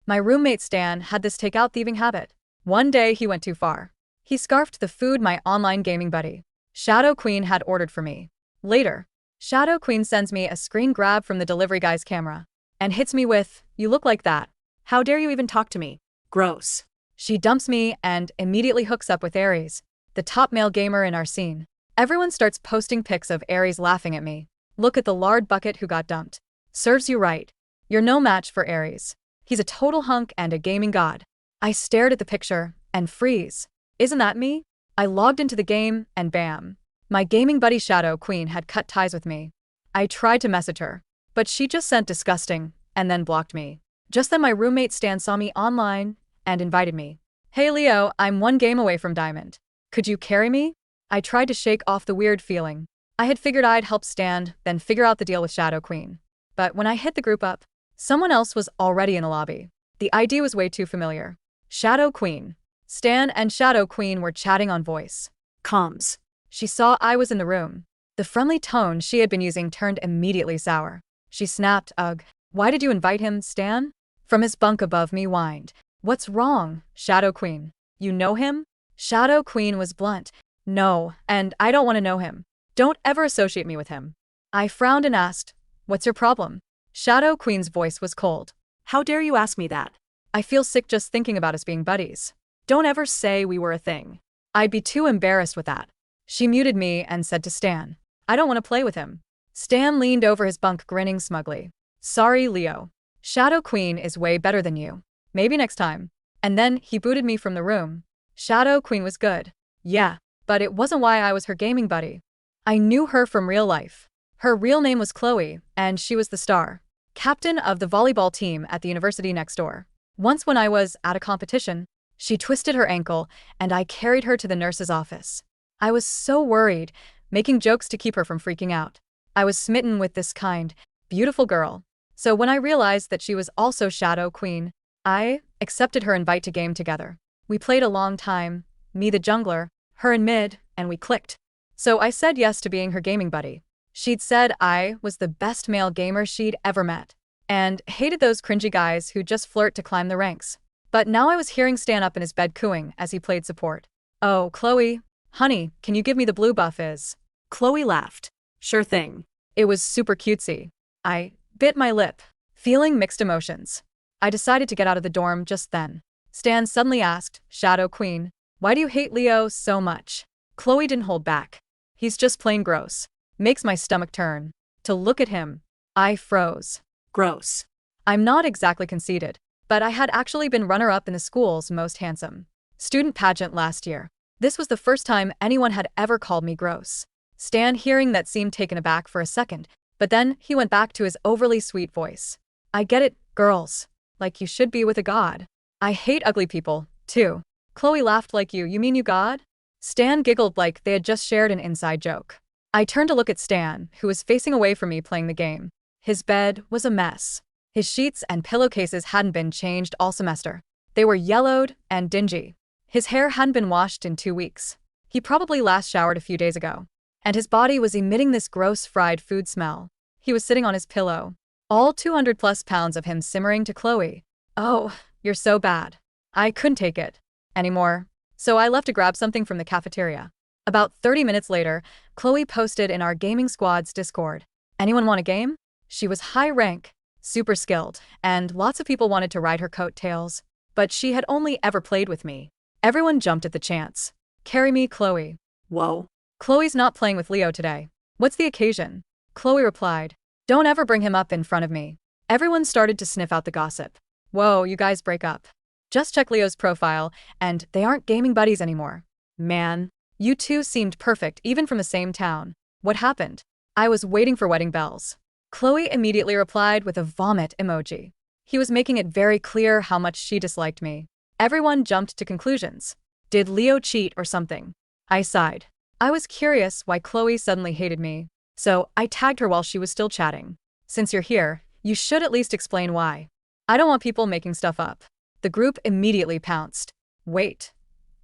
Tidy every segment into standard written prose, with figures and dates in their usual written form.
My roommate Stan had this takeout thieving habit. One day he went too far. He scarfed the food my online gaming buddy, Shadow Queen, had ordered for me. Later, Shadow Queen sends me a screen grab from the delivery guy's camera and hits me with, "You look like that. How dare you even talk to me? Gross." She dumps me and immediately hooks up with Aries, the top male gamer in our scene. Everyone starts posting pics of Aries laughing at me. "Look at the lard bucket who got dumped. Serves you right. You're no match for Aries. He's a total hunk and a gaming god." I stared at the picture and freeze. Isn't that me? I logged into the game and bam. My gaming buddy Shadow Queen had cut ties with me. I tried to message her, but she just sent disgusting and then blocked me. Just then my roommate Stan saw me online and invited me. "Hey Leo, I'm one game away from Diamond. Could you carry me?" I tried to shake off the weird feeling. I had figured I'd help Stan, then figure out the deal with Shadow Queen. But when I hit the group up, someone else was already in the lobby. The ID was way too familiar. Shadow Queen. Stan and Shadow Queen were chatting on voice comms. She saw I was in the room. The friendly tone she had been using turned immediately sour. She snapped, "Ugh, why did you invite him, Stan?" From his bunk above me whined, "What's wrong, Shadow Queen? You know him?" Shadow Queen was blunt. "No, and I don't want to know him. Don't ever associate me with him." I frowned and asked, "What's your problem?" Shadow Queen's voice was cold. "How dare you ask me that? I feel sick just thinking about us being buddies. Don't ever say we were a thing. I'd be too embarrassed with that." She muted me and said to Stan, "I don't want to play with him." Stan leaned over his bunk grinning smugly. "Sorry, Leo. Shadow Queen is way better than you. Maybe next time." And then he booted me from the room. Shadow Queen was good. Yeah, but it wasn't why I was her gaming buddy. I knew her from real life. Her real name was Chloe, and she was the star captain of the volleyball team at the university next door. Once when I was at a competition, she twisted her ankle, and I carried her to the nurse's office. I was so worried, making jokes to keep her from freaking out. I was smitten with this kind, beautiful girl. So when I realized that she was also Shadow Queen, I accepted her invite to game together. We played a long time, me the jungler, her in mid, and we clicked. So I said yes to being her gaming buddy. She'd said I was the best male gamer she'd ever met, and hated those cringy guys who just flirt to climb the ranks. But now I was hearing Stan up in his bed cooing as he played support. "Oh, Chloe, honey, can you give me the blue buff is?" Chloe laughed. "Sure thing." It was super cutesy. I bit my lip, feeling mixed emotions. I decided to get out of the dorm just then. Stan suddenly asked, "Shadow Queen, why do you hate Leo so much?" Chloe didn't hold back. "He's just plain gross. Makes my stomach turn. To look at him." I froze. Gross. I'm not exactly conceited, but I had actually been runner-up in the school's most handsome student pageant last year. This was the first time anyone had ever called me gross. Stan, hearing that, seemed taken aback for a second, but then he went back to his overly sweet voice. "I get it, girls. Like you should be with a god. I hate ugly people, too." Chloe laughed. "Like you mean you god?" Stan giggled like they had just shared an inside joke. I turned to look at Stan, who was facing away from me playing the game. His bed was a mess. His sheets and pillowcases hadn't been changed all semester. They were yellowed and dingy. His hair hadn't been washed in 2 weeks. He probably last showered a few days ago. And his body was emitting this gross fried food smell. He was sitting on his pillow, all 200+ pounds of him simmering to Chloe. "Oh, you're so bad." I couldn't take it anymore, so I left to grab something from the cafeteria. About 30 minutes later, Chloe posted in our gaming squad's Discord, "Anyone want a game?" She was high rank, super skilled, and lots of people wanted to ride her coattails, but she had only ever played with me. Everyone jumped at the chance. "Carry me, Chloe." Whoa. "Chloe's not playing with Leo today. What's the occasion?" Chloe replied, "Don't ever bring him up in front of me." Everyone started to sniff out the gossip. "Whoa, you guys break up. Just check Leo's profile, and they aren't gaming buddies anymore. Man, you two seemed perfect even from the same town. What happened?" I was waiting for wedding bells. Chloe immediately replied with a vomit emoji. He was making it very clear how much she disliked me. Everyone jumped to conclusions. Did Leo cheat or something? I sighed. I was curious why Chloe suddenly hated me, so I tagged her while she was still chatting. "Since you're here, you should at least explain why. I don't want people making stuff up." The group immediately pounced. "Wait,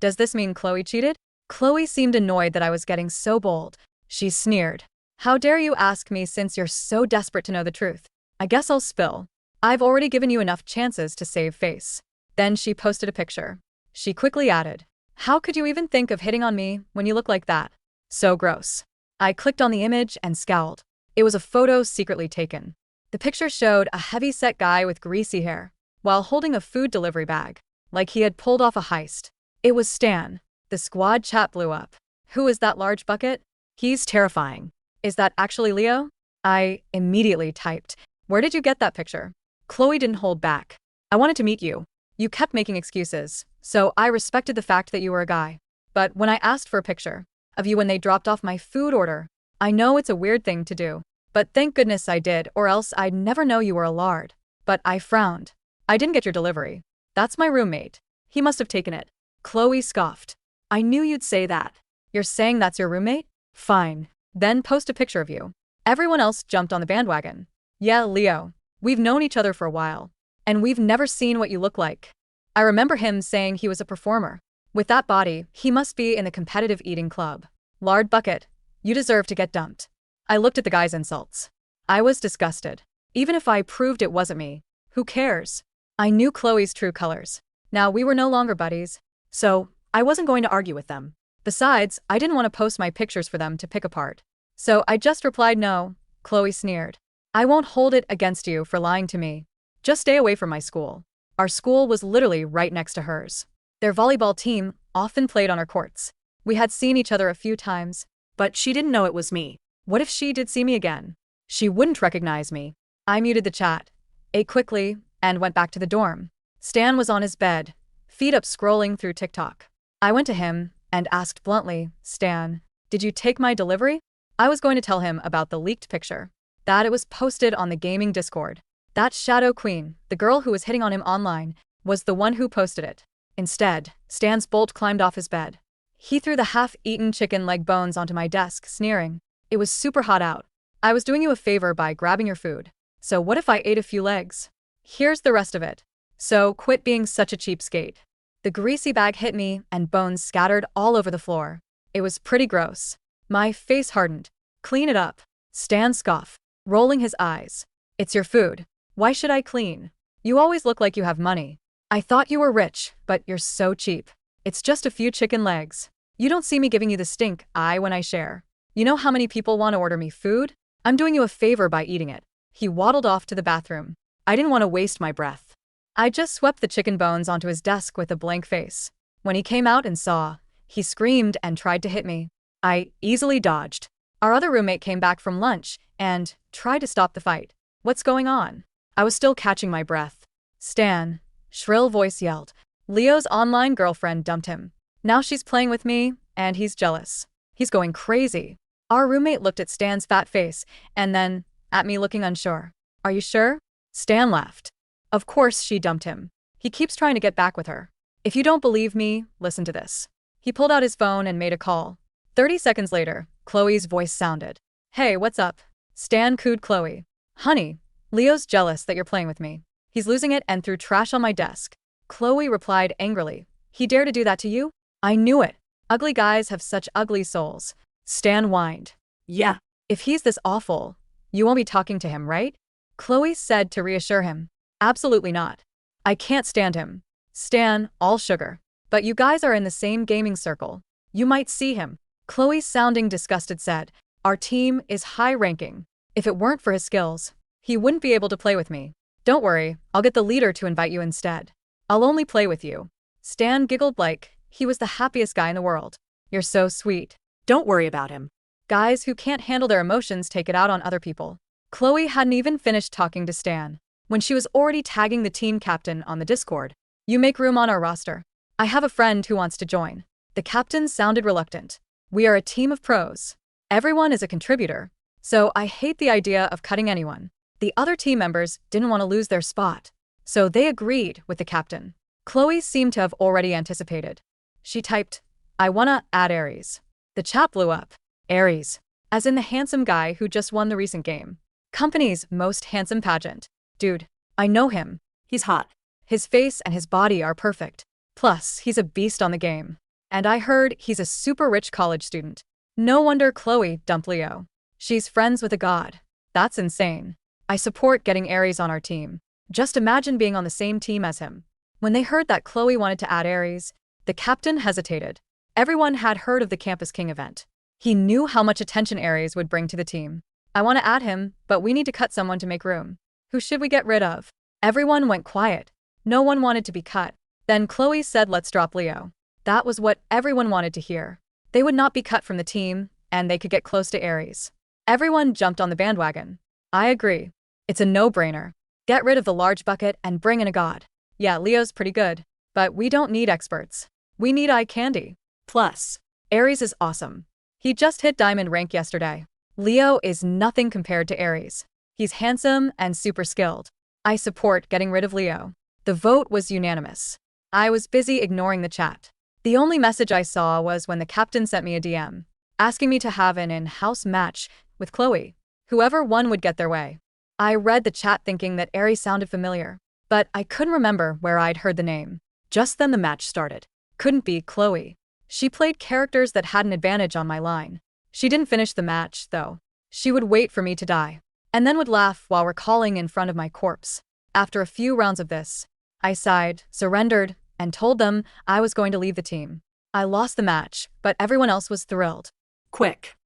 does this mean Chloe cheated?" Chloe seemed annoyed that I was getting so bold. She sneered. "How dare you ask me since you're so desperate to know the truth? I guess I'll spill." I've already given you enough chances to save face. Then she posted a picture. She quickly added, "How could you even think of hitting on me when you look like that? So gross." I clicked on the image and scowled. It was a photo secretly taken. The picture showed a heavy-set guy with greasy hair, while holding a food delivery bag, like he had pulled off a heist. It was Stan. The squad chat blew up. "Who is that large bucket? He's terrifying. Is that actually Leo?" I immediately typed, "Where did you get that picture?" Chloe didn't hold back. "I wanted to meet you. You kept making excuses, so I respected the fact that you were a guy. But when I asked for a picture of you when they dropped off my food order, I know it's a weird thing to do, but thank goodness I did, or else I'd never know you were a lard." But I frowned. "I didn't get your delivery. That's my roommate. He must have taken it." Chloe scoffed. "I knew you'd say that. You're saying that's your roommate? Fine. Then post a picture of you." Everyone else jumped on the bandwagon. "Yeah, Leo. We've known each other for a while, and we've never seen what you look like." I remember him saying he was a performer. With that body, he must be in the competitive eating club. "Lard bucket. You deserve to get dumped." I looked at the guy's insults. I was disgusted. Even if I proved it wasn't me, who cares? I knew Chloe's true colors. Now we were no longer buddies, so I wasn't going to argue with them. Besides, I didn't want to post my pictures for them to pick apart. So I just replied no. Chloe sneered. "I won't hold it against you for lying to me. Just stay away from my school." Our school was literally right next to hers. Their volleyball team often played on our courts. We had seen each other a few times, but she didn't know it was me. What if she did see me again? She wouldn't recognize me. I muted the chat, ate quickly, and went back to the dorm. Stan was on his bed, feet up scrolling through TikTok. I went to him and asked bluntly, "Stan, did you take my delivery?" I was going to tell him about the leaked picture, that it was posted on the gaming Discord. That Shadow Queen, the girl who was hitting on him online, was the one who posted it. Instead, Stan's bolt climbed off his bed. He threw the half-eaten chicken leg bones onto my desk, sneering. "It was super hot out. I was doing you a favor by grabbing your food. So what if I ate a few legs? Here's the rest of it. So quit being such a cheapskate." The greasy bag hit me and bones scattered all over the floor. It was pretty gross. My face hardened. "Clean it up." Stan scoffed, rolling his eyes. "It's your food. Why should I clean? You always look like you have money. I thought you were rich, but you're so cheap. It's just a few chicken legs. You don't see me giving you the stink eye when I share. You know how many people want to order me food? I'm doing you a favor by eating it." He waddled off to the bathroom. I didn't want to waste my breath. I just swept the chicken bones onto his desk with a blank face. When he came out and saw, he screamed and tried to hit me. I easily dodged. Our other roommate came back from lunch and tried to stop the fight. "What's going on?" I was still catching my breath. "Stan," shrill voice yelled. "Leo's online girlfriend dumped him. Now she's playing with me, and he's jealous. He's going crazy." Our roommate looked at Stan's fat face and then at me looking unsure. "Are you sure?" Stan laughed. "Of course she dumped him. He keeps trying to get back with her. If you don't believe me, listen to this." He pulled out his phone and made a call. 30 seconds later, Chloe's voice sounded. "Hey, what's up?" Stan cooed Chloe. "Honey, Leo's jealous that you're playing with me. He's losing it and threw trash on my desk." Chloe replied angrily. "He dared to do that to you?" I knew it. Ugly guys have such ugly souls. Stan whined. "Yeah. If he's this awful, you won't be talking to him, right?" Chloe said to reassure him. "Absolutely not. I can't stand him." Stan, all sugar. "But you guys are in the same gaming circle. You might see him." Chloe, sounding disgusted, said, "Our team is high-ranking. If it weren't for his skills, he wouldn't be able to play with me. Don't worry, I'll get the leader to invite you instead. I'll only play with you." Stan giggled like he was the happiest guy in the world. "You're so sweet. Don't worry about him." Guys who can't handle their emotions take it out on other people. Chloe hadn't even finished talking to Stan when she was already tagging the team captain on the Discord. "You make room on our roster. I have a friend who wants to join." The captain sounded reluctant. "We are a team of pros. Everyone is a contributor. So I hate the idea of cutting anyone." The other team members didn't want to lose their spot, so they agreed with the captain. Chloe seemed to have already anticipated. She typed, "I wanna add Aries." The chat blew up. Aries, as in the handsome guy who just won the recent game. Company's most handsome pageant. Dude, I know him. He's hot. His face and his body are perfect. Plus, he's a beast on the game. And I heard he's a super rich college student. No wonder Chloe dumped Leo. She's friends with a god. That's insane. I support getting Aries on our team. Just imagine being on the same team as him. When they heard that Chloe wanted to add Aries, the captain hesitated. Everyone had heard of the Campus King event. He knew how much attention Aries would bring to the team. I want to add him, but we need to cut someone to make room. Who should we get rid of? Everyone went quiet. No one wanted to be cut. Then Chloe said, let's drop Leo. That was what everyone wanted to hear. They would not be cut from the team, and they could get close to Aries. Everyone jumped on the bandwagon. I agree. It's a no-brainer. Get rid of the large bucket and bring in a god. Yeah, Leo's pretty good, but we don't need experts. We need eye candy. Plus, Aries is awesome. He just hit diamond rank yesterday. Leo is nothing compared to Aries. He's handsome and super skilled. I support getting rid of Leo. The vote was unanimous. I was busy ignoring the chat. The only message I saw was when the captain sent me a DM, asking me to have an in-house match with Chloe. Whoever won would get their way. I read the chat thinking that Aries sounded familiar, but I couldn't remember where I'd heard the name. Just then the match started. Couldn't be Chloe. She played characters that had an advantage on my line. She didn't finish the match, though. She would wait for me to die, and then would laugh while recalling in front of my corpse. After a few rounds of this, I sighed, surrendered, and told them I was going to leave the team. I lost the match, but everyone else was thrilled. Quick,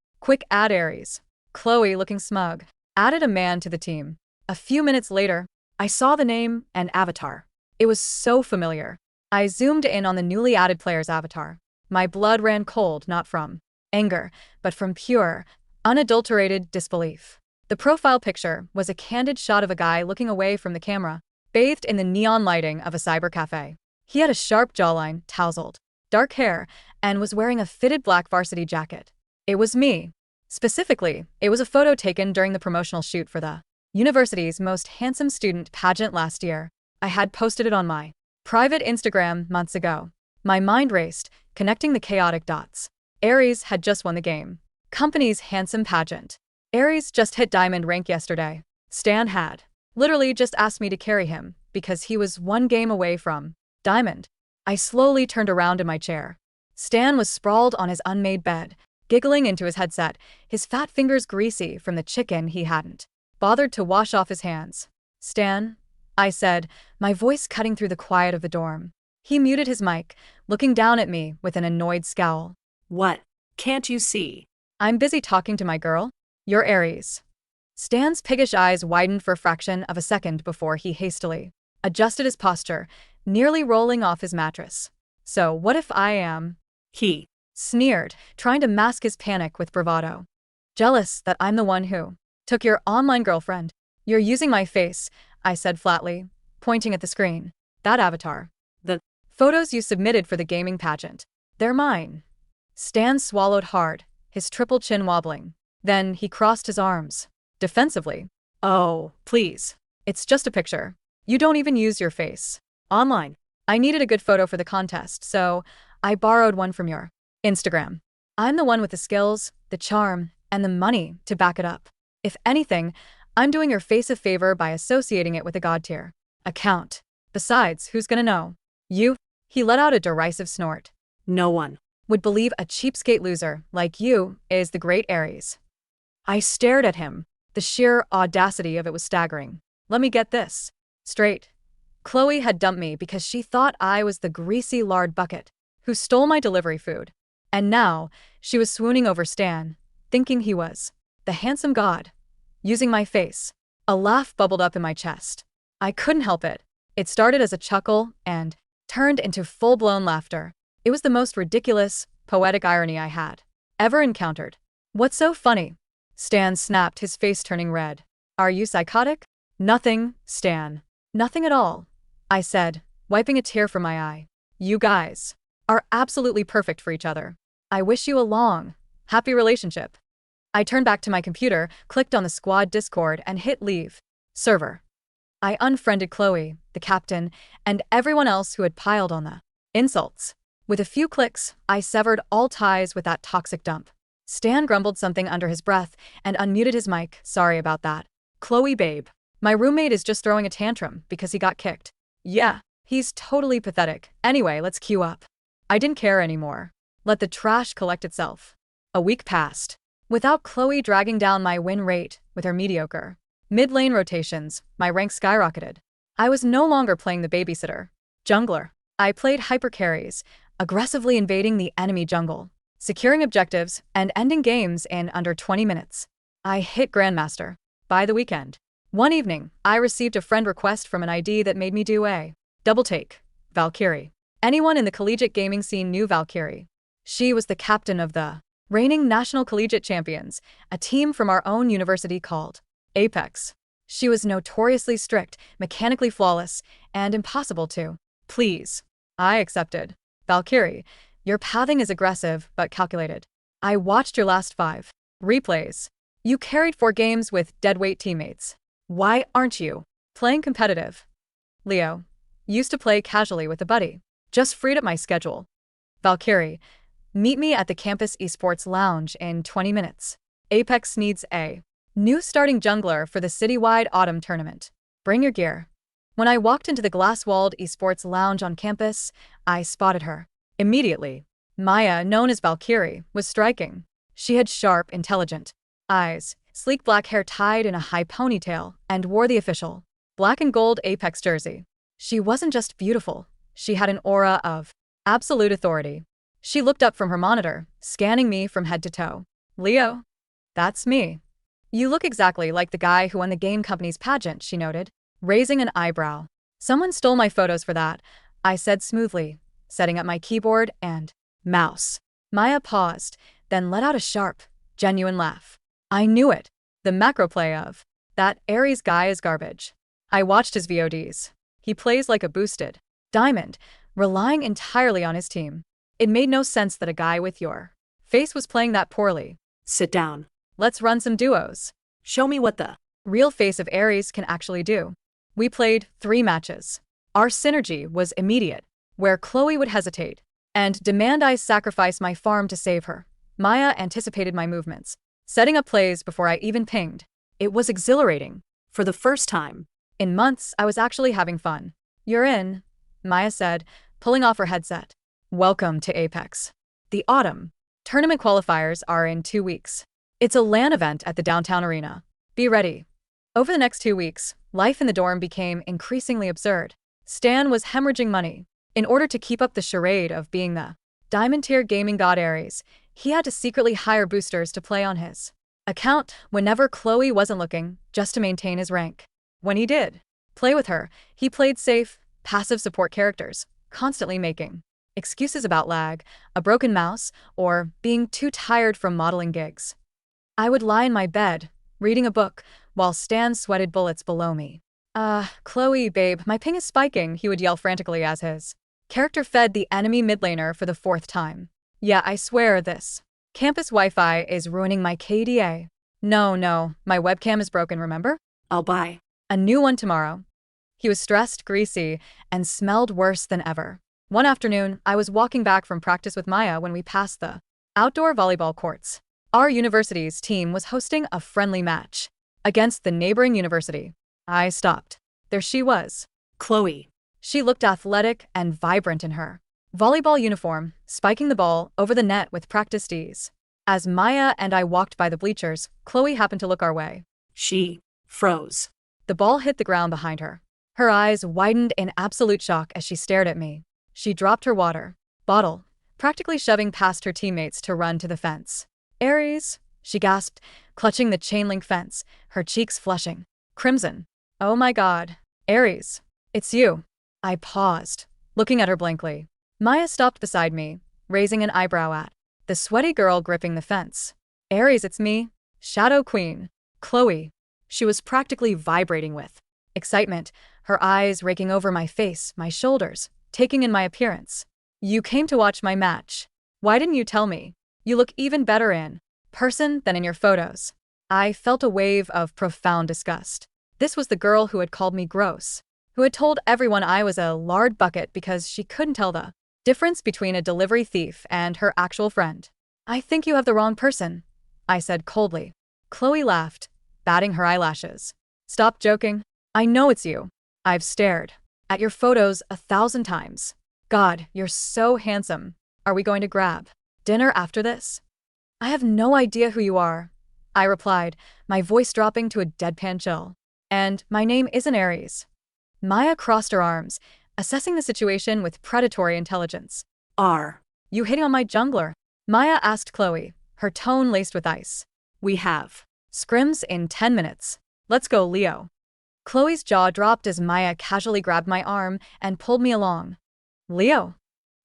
add Aries. Chloe, looking smug, added a man to the team. A few minutes later, I saw the name and avatar. It was so familiar. I zoomed in on the newly added player's avatar. My blood ran cold, not from anger, but from pure, unadulterated disbelief. The profile picture was a candid shot of a guy looking away from the camera, bathed in the neon lighting of a cyber cafe. He had a sharp jawline, tousled, dark hair, and was wearing a fitted black varsity jacket. It was me. Specifically, it was a photo taken during the promotional shoot for the university's most handsome student pageant last year. I had posted it on my private Instagram months ago. My mind raced, connecting the chaotic dots. Aries had just won the game. Company's handsome pageant. Aries just hit diamond rank yesterday. Stan had literally just asked me to carry him because he was one game away from diamond. I slowly turned around in my chair. Stan was sprawled on his unmade bed, giggling into his headset, his fat fingers greasy from the chicken he hadn't bothered to wash off his hands. Stan, I said, my voice cutting through the quiet of the dorm. He muted his mic, looking down at me with an annoyed scowl. What? Can't you see? I'm busy talking to my girl. You're Aries. Stan's piggish eyes widened for a fraction of a second before he hastily adjusted his posture, nearly rolling off his mattress. So what if I am? He sneered, trying to mask his panic with bravado. Jealous that I'm the one who took your online girlfriend. You're using my face, I said flatly, pointing at the screen. That avatar. The photos you submitted for the gaming pageant. They're mine. Stan swallowed hard, his triple chin wobbling. Then he crossed his arms, defensively. Oh, please. It's just a picture. You don't even use your face online. I needed a good photo for the contest, so I borrowed one from your Instagram. I'm the one with the skills, the charm, and the money to back it up. If anything, I'm doing your face a favor by associating it with a god tier account. Besides, who's gonna know? You? He let out a derisive snort. No one would believe a cheapskate loser like you is the great Aries. I stared at him. The sheer audacity of it was staggering. Let me get this straight. Chloe had dumped me because she thought I was the greasy lard bucket who stole my delivery food. And now, she was swooning over Stan, thinking he was the handsome god, using my face. A laugh bubbled up in my chest. I couldn't help it. It started as a chuckle and turned into full-blown laughter. It was the most ridiculous, poetic irony I had ever encountered. What's so funny? Stan snapped, his face turning red. Are you psychotic? Nothing, Stan. Nothing at all, I said, wiping a tear from my eye. You guys are absolutely perfect for each other. I wish you a long, happy relationship. I turned back to my computer, clicked on the squad Discord, and hit leave server. I unfriended Chloe, the captain, and everyone else who had piled on the insults. With a few clicks, I severed all ties with that toxic dump. Stan grumbled something under his breath and unmuted his mic. Sorry about that. Chloe babe. My roommate is just throwing a tantrum because he got kicked. Yeah, he's totally pathetic. Anyway, let's queue up. I didn't care anymore. Let the trash collect itself. A week passed. Without Chloe dragging down my win rate with her mediocre mid-lane rotations, my rank skyrocketed. I was no longer playing the babysitter. Jungler. I played hyper carries, aggressively invading the enemy jungle, securing objectives, and ending games in under 20 minutes. I hit Grandmaster. By the weekend. One evening, I received a friend request from an ID that made me do a double take. Valkyrie. Anyone in the collegiate gaming scene knew Valkyrie. She was the captain of the reigning national collegiate champions, a team from our own university called Apex. She was notoriously strict, mechanically flawless, and impossible to please. I accepted. Valkyrie, your pathing is aggressive but calculated. I watched your last 5 replays. You carried 4 games with deadweight teammates. Why aren't you playing competitive? Leo. Used to play casually with a buddy. Just freed up my schedule. Valkyrie. Meet me at the campus esports lounge in 20 minutes. Apex needs a new starting jungler for the citywide autumn tournament. Bring your gear. When I walked into the glass-walled esports lounge on campus, I spotted her. Immediately. Maya, known as Valkyrie, was striking. She had sharp, intelligent eyes, sleek black hair tied in a high ponytail, and wore the official black and gold Apex jersey. She wasn't just beautiful, she had an aura of absolute authority. She looked up from her monitor, scanning me from head to toe. Leo? That's me. You look exactly like the guy who won the game company's pageant, she noted, raising an eyebrow. Someone stole my photos for that, I said smoothly, setting up my keyboard and mouse. Maya paused, then let out a sharp, genuine laugh. I knew it. The macro play of that Aries guy is garbage. I watched his VODs. He plays like a boosted diamond, relying entirely on his team. It made no sense that a guy with your face was playing that poorly. Sit down. Let's run some duos. Show me what the Real face of Aries can actually do. We played 3 matches. Our synergy was immediate, where Chloe would hesitate and demand I sacrifice my farm to save her. Maya anticipated my movements, setting up plays before I even pinged. It was exhilarating. For the first time in months, I was actually having fun. You're in, Maya said, pulling off her headset. Welcome to Apex. The autumn tournament qualifiers are in 2 weeks. It's a LAN event at the downtown arena. Be ready. Over the next 2 weeks, life in the dorm became increasingly absurd. Stan was hemorrhaging money. In order to keep up the charade of being the diamond-tier gaming god Aries, he had to secretly hire boosters to play on his account whenever Chloe wasn't looking, just to maintain his rank. When he did play with her, he played safe, passive support characters, constantly making excuses about lag, a broken mouse, or being too tired from modeling gigs. I would lie in my bed, reading a book, while Stan sweated bullets below me. Chloe, babe, my ping is spiking, he would yell frantically as his character fed the enemy mid laner for the 4th time. Yeah, I swear this campus Wi-Fi is ruining my KDA. No, my webcam is broken, remember? I'll buy a new one tomorrow. He was stressed, greasy, and smelled worse than ever. One afternoon, I was walking back from practice with Maya when we passed the outdoor volleyball courts. Our university's team was hosting a friendly match against the neighboring university. I stopped. There she was. Chloe. She looked athletic and vibrant in her volleyball uniform, spiking the ball over the net with practiced ease. As Maya and I walked by the bleachers, Chloe happened to look our way. She froze. The ball hit the ground behind her. Her eyes widened in absolute shock as she stared at me. She dropped her water bottle, practically shoving past her teammates to run to the fence. Aries, she gasped, clutching the chain-link fence, her cheeks flushing crimson. Oh my God, Aries, it's you. I paused, looking at her blankly. Maya stopped beside me, raising an eyebrow at the sweaty girl gripping the fence. Aries, it's me, Shadow Queen, Chloe. She was practically vibrating with excitement, her eyes raking over my face, my shoulders, taking in my appearance. You came to watch my match. Why didn't you tell me? You look even better in person than in your photos. I felt a wave of profound disgust. This was the girl who had called me gross, who had told everyone I was a lard bucket because she couldn't tell the difference between a delivery thief and her actual friend. I think you have the wrong person, I said coldly. Chloe laughed, batting her eyelashes. Stop joking. I know it's you. I've stared at your photos 1,000 times. God, you're so handsome. Are we going to grab dinner after this? I have no idea who you are, I replied, my voice dropping to a deadpan chill. And my name isn't Aries. Maya crossed her arms, assessing the situation with predatory intelligence. R. You hitting on my jungler? Maya asked Chloe, her tone laced with ice. We have. Scrims in 10 minutes. Let's go, Leo. Chloe's jaw dropped as Maya casually grabbed my arm and pulled me along. Leo?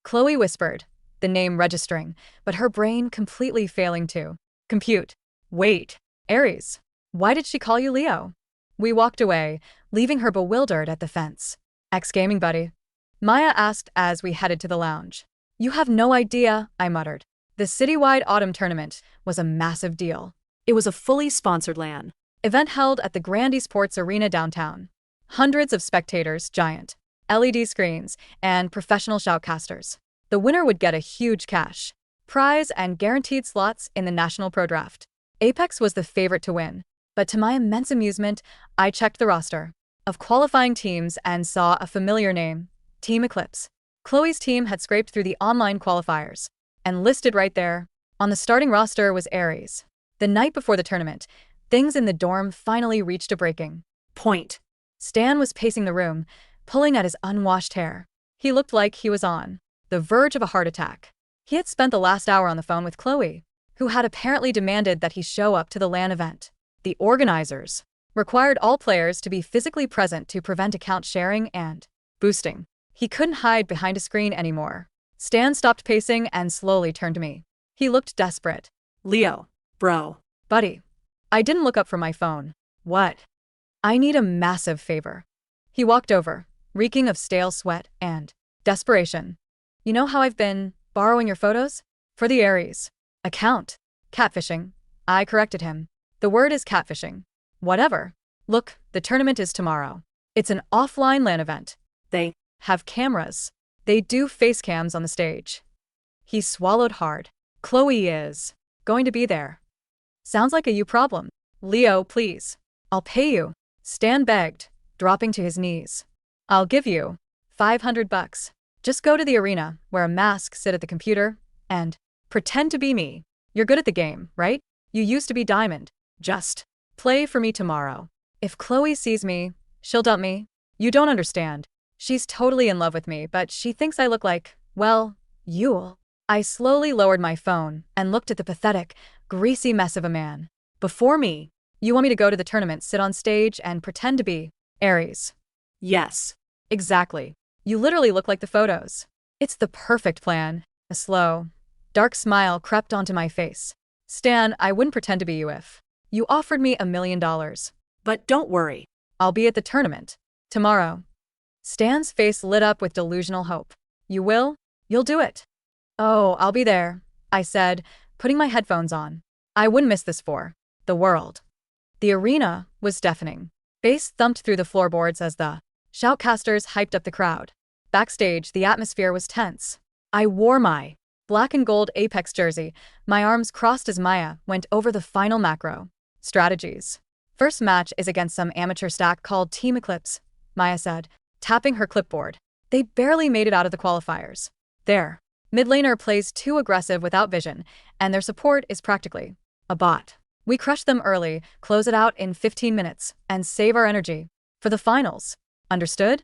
Chloe whispered, the name registering, but her brain completely failing to compute. Wait, Aries. Why did she call you Leo? We walked away, leaving her bewildered at the fence. Ex-gaming buddy? Maya asked as we headed to the lounge. You have no idea, I muttered. The citywide autumn tournament was a massive deal. It was a fully sponsored LAN event held at the Grand Esports Arena downtown. Hundreds of spectators, giant LED screens, and professional shoutcasters. The winner would get a huge cash prize and guaranteed slots in the National Pro Draft. Apex was the favorite to win, but to my immense amusement, I checked the roster of qualifying teams and saw a familiar name, Team Eclipse. Chloe's team had scraped through the online qualifiers, and listed right there on the starting roster was Aries. The night before the tournament, things in the dorm finally reached a breaking point. Stan was pacing the room, pulling at his unwashed hair. He looked like he was on the verge of a heart attack. He had spent the last hour on the phone with Chloe, who had apparently demanded that he show up to the LAN event. The organizers required all players to be physically present to prevent account sharing and boosting. He couldn't hide behind a screen anymore. Stan stopped pacing and slowly turned to me. He looked desperate. Leo, bro. Buddy. I didn't look up from my phone. What? I need a massive favor. He walked over, reeking of stale sweat and desperation. You know how I've been borrowing your photos? For the Aries account. Catfishing. I corrected him. The word is catfishing. Whatever. Look, the tournament is tomorrow. It's an offline LAN event. They have cameras. They do face cams on the stage. He swallowed hard. Chloe is going to be there. Sounds like a you problem. Leo, please. I'll pay you. Stan begged, dropping to his knees. I'll give you $500. Just go to the arena, wear a mask, sit at the computer, and pretend to be me. You're good at the game, right? You used to be Diamond. Just play for me tomorrow. If Chloe sees me, she'll dump me. You don't understand. She's totally in love with me, but she thinks I look like, well, Yule. I slowly lowered my phone and looked at the pathetic, greasy mess of a man before me. You want me to go to the tournament, sit on stage, and pretend to be Aries? Yes. Exactly. You literally look like the photos. It's the perfect plan. A slow, dark smile crept onto my face. Stan, I wouldn't pretend to be you if you offered me $1 million. But don't worry. I'll be at the tournament tomorrow. Stan's face lit up with delusional hope. You will? You'll do it. Oh, I'll be there, I said, putting my headphones on. I wouldn't miss this for the world. The arena was deafening. Bass thumped through the floorboards as the shoutcasters hyped up the crowd. Backstage, the atmosphere was tense. I wore my black and gold Apex jersey, my arms crossed as Maya went over the final macro strategies. First match is against some amateur stack called Team Eclipse, Maya said, tapping her clipboard. They barely made it out of the qualifiers. Their mid laner plays too aggressive without vision, and their support is practically a bot. We crush them early, close it out in 15 minutes, and save our energy for the finals. Understood?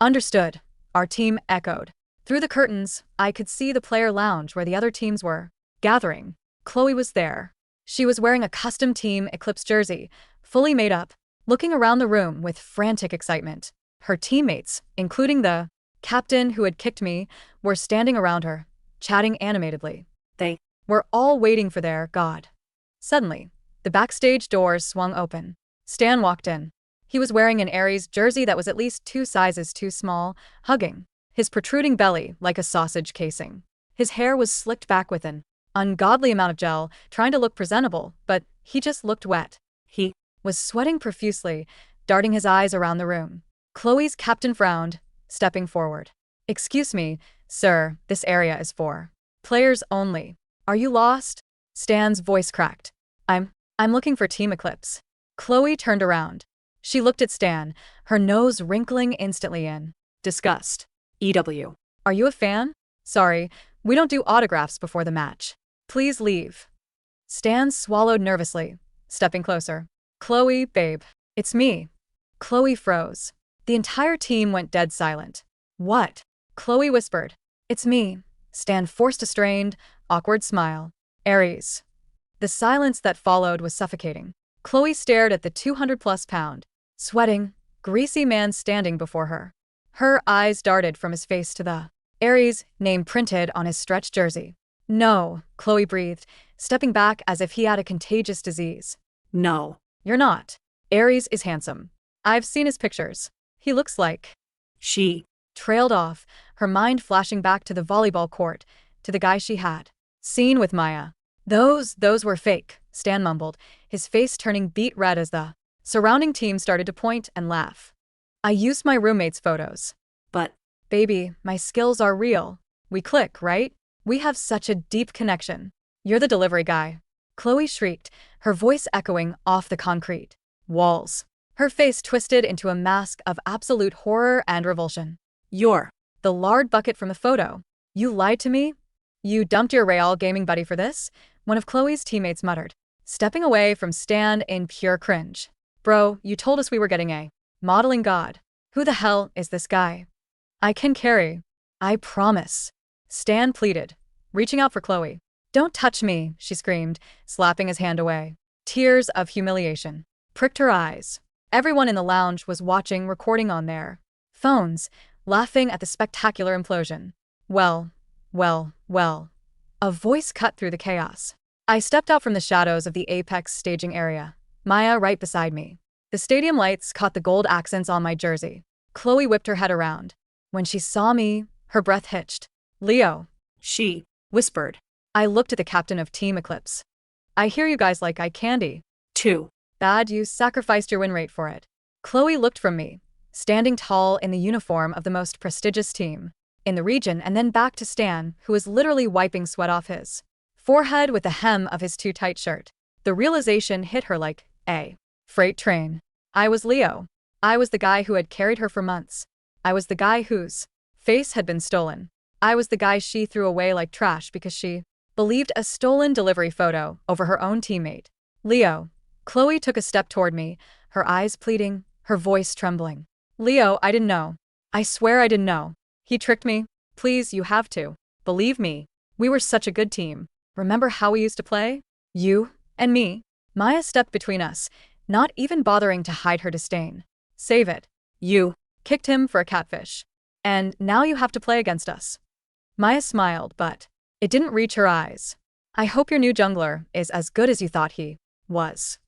Understood, our team echoed. Through the curtains, I could see the player lounge where the other teams were gathering. Chloe was there. She was wearing a custom Team Eclipse jersey, fully made up, looking around the room with frantic excitement. Her teammates, including the captain who had kicked me, were standing around her, chatting animatedly. They were all waiting for their god. Suddenly, the backstage doors swung open. Stan walked in. He was wearing an Aries jersey that was at least 2 sizes too small, hugging his protruding belly like a sausage casing. His hair was slicked back with an ungodly amount of gel, trying to look presentable, but he just looked wet. He was sweating profusely, darting his eyes around the room. Chloe's captain frowned, stepping forward. Excuse me, sir, this area is for players only. Are you lost? Stan's voice cracked. I'm looking for Team Eclipse. Chloe turned around. She looked at Stan, her nose wrinkling instantly in disgust. EW. Are you a fan? Sorry, we don't do autographs before the match. Please leave. Stan swallowed nervously, stepping closer. Chloe, babe. It's me. Chloe froze. The entire team went dead silent. What? Chloe whispered. It's me. Stan forced a strained, awkward smile. Aries. The silence that followed was suffocating. Chloe stared at the 200-plus-pound, sweating, greasy man standing before her. Her eyes darted from his face to the Aries name printed on his stretched jersey. No, Chloe breathed, stepping back as if he had a contagious disease. No. You're not. Aries is handsome. I've seen his pictures. He looks like. She Trailed off, her mind flashing back to the volleyball court, to the guy she had seen with Maya. Those were fake, Stan mumbled, his face turning beet red as the surrounding team started to point and laugh. I used my roommate's photos. But, Baby, my skills are real. We click, right? We have such a deep connection. You're the delivery guy. Chloe shrieked, her voice echoing off the concrete walls. Her face twisted into a mask of absolute horror and revulsion. you're The lard bucket from the photo. You lied to me? You dumped your Real gaming buddy for this? One of Chloe's teammates muttered, stepping away from Stan in pure cringe. Bro, you told us we were getting a modeling god. Who the hell is this guy? I can carry. I promise. Stan pleaded, reaching out for Chloe. Don't touch me, she screamed, slapping his hand away. Tears of humiliation pricked her eyes. Everyone in the lounge was watching, recording on their phones, laughing at the spectacular implosion. Well. A voice cut through the chaos. I stepped out from the shadows of the Apex staging area, Maya right beside me. The stadium lights caught the gold accents on my jersey. Chloe whipped her head around. When she saw me, her breath hitched. Leo. She whispered. I looked at the captain of Team Eclipse. I hear you guys like eye candy. Too Bad you sacrificed your win rate for it. Chloe looked from me, standing tall in the uniform of the most prestigious team in the region, and then back to Stan, who was literally wiping sweat off his forehead with the hem of his too-tight shirt. The realization hit her like a freight train. I was Leo. I was the guy who had carried her for months. I was the guy whose face had been stolen. I was the guy she threw away like trash because she believed a stolen delivery photo over her own teammate. Leo. Chloe took a step toward me, her eyes pleading, her voice trembling. Leo, I didn't know. I swear I didn't know. He tricked me. Please, you have to. Believe me. We were such a good team. Remember how we used to play? You and me. Maya stepped between us, not even bothering to hide her disdain. Save it. You kicked him for a catfish. And now you have to play against us. Maya smiled, but it didn't reach her eyes. I hope your new jungler is as good as you thought he was.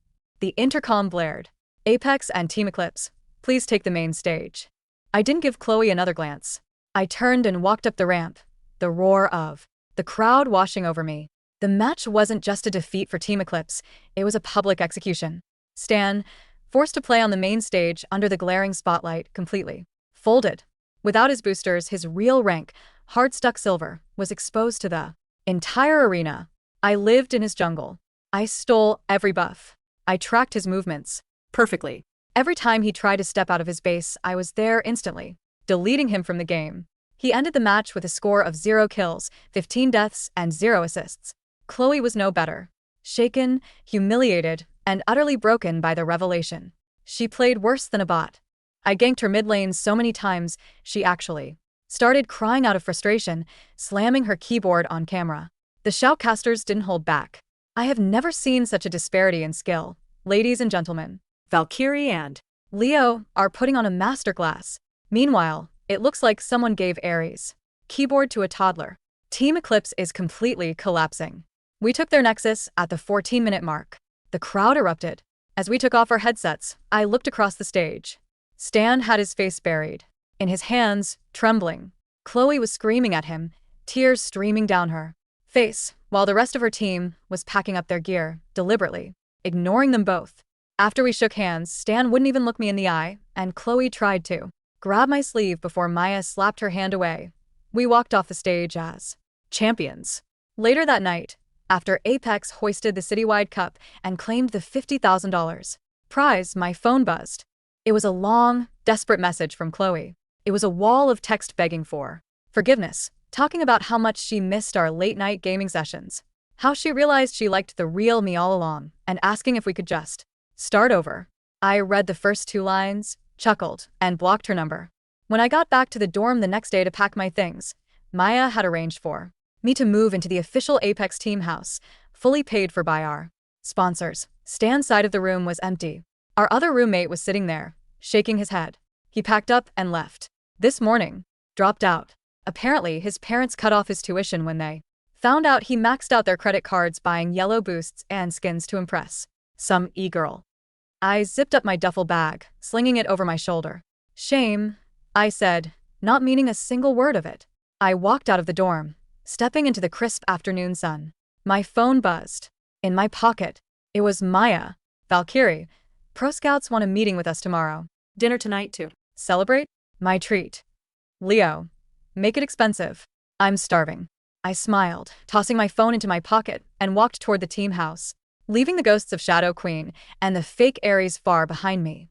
The intercom blared. Apex and Team Eclipse, please take the main stage. I didn't give Chloe another glance. I turned and walked up the ramp, the roar of the crowd washing over me. The match wasn't just a defeat for Team Eclipse, it was a public execution. Stan, forced to play on the main stage under the glaring spotlight, completely folded. Without his boosters, his real rank, hard-stuck silver, was exposed to the entire arena. I lived in his jungle. I stole every buff. I tracked his movements perfectly. Every time he tried to step out of his base, I was there instantly, deleting him from the game. He ended the match with a score of 0 kills, 15 deaths, and 0 assists. Chloe was no better. Shaken, humiliated, and utterly broken by the revelation. She played worse than a bot. I ganked her mid lane so many times, she actually started crying out of frustration, slamming her keyboard on camera. The shoutcasters didn't hold back. I have never seen such a disparity in skill. Ladies and gentlemen, Valkyrie and Leo are putting on a masterclass. Meanwhile, it looks like someone gave Aries keyboard to a toddler. Team Eclipse is completely collapsing. We took their nexus at the 14-minute mark. The crowd erupted. As we took off our headsets, I looked across the stage. Stan had his face buried in his hands, trembling. Chloe was screaming at him, tears streaming down her face, while the rest of her team was packing up their gear, deliberately ignoring them both. After we shook hands, Stan wouldn't even look me in the eye, and Chloe tried to grab my sleeve before Maya slapped her hand away. We walked off the stage as champions. Later that night, after Apex hoisted the citywide cup and claimed the $50,000 prize, my phone buzzed. It was a long, desperate message from Chloe. It was a wall of text begging for forgiveness, talking about how much she missed our late-night gaming sessions, how she realized she liked the real me all along, and asking if we could just start over. I read the first 2 lines, chuckled, and blocked her number. When I got back to the dorm the next day to pack my things, Maya had arranged for me to move into the official Apex team house, fully paid for by our sponsors. Stan's side of the room was empty. Our other roommate was sitting there, shaking his head. He packed up and left. This morning, dropped out. Apparently, his parents cut off his tuition when they found out he maxed out their credit cards buying yellow boosts and skins to impress some e-girl. I zipped up my duffel bag, slinging it over my shoulder. Shame, I said, not meaning a single word of it. I walked out of the dorm, stepping into the crisp afternoon sun. My phone buzzed. In my pocket, it was Maya. Valkyrie, Pro Scouts want a meeting with us tomorrow. Dinner tonight, too. Celebrate? My treat. Leo, make it expensive. I'm starving. I smiled, tossing my phone into my pocket, and walked toward the team house, leaving the ghosts of Shadow Queen and the fake Aries far behind me.